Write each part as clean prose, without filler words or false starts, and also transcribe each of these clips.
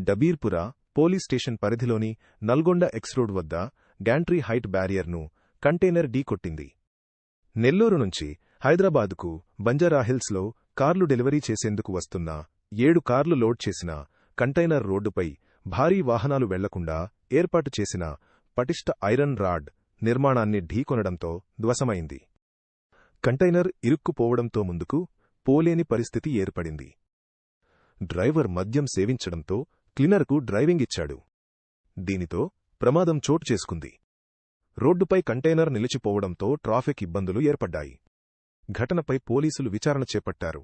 Dabirpura police station పరిధిలోని Nalgonda X road వద్ద gantry height బ్యారియర్ను container ఢీకొట్టింది. నెల్లూరు నుంచి హైదరాబాదుకు బంజారాహిల్స్లో కార్లు డెలివరీ చేసేందుకు వస్తున్న 7 కార్లు లోడ్ చేసిన కంటైనర్ రోడ్డుపై భారీ వాహనాలు వెళ్లకుండా ఏర్పాటు చేసిన పటిష్ట ఐరన్ రాడ్ నిర్మాణాన్ని ఢీకొనడంతో ధ్వసమైంది. కంటైనర్ ఇరుక్కుపోవడంతో ముందుకు పోలేని పరిస్థితి ఏర్పడింది. డ్రైవర్ మద్యం సేవించడంతో క్లీనర్కు డ్రైవింగ్ ఇచ్చాడు. దీనితో ప్రమాదం చోటు చేసుకుంది. రోడ్డుపై కంటైనర్ నిలిచిపోవడంతో ట్రాఫిక్ ఇబ్బందులు ఏర్పడ్డాయి. ఘటనపై పోలీసులు విచారణ చేపట్టారు.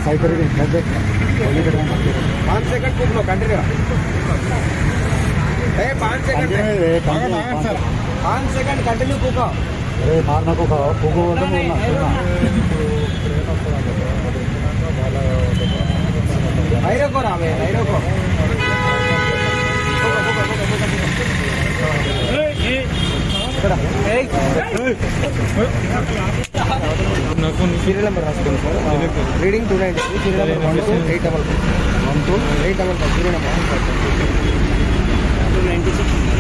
साइकिल 5 सेकंड कुछ लो कंटिन्यू 5 सेकंड कंटिन्यू कुको अरे मारना को कुको हैरो को रावे हैरो को सीरियल नंबर राసుకోండి sir reading 293 serial number 12 8 serial number 296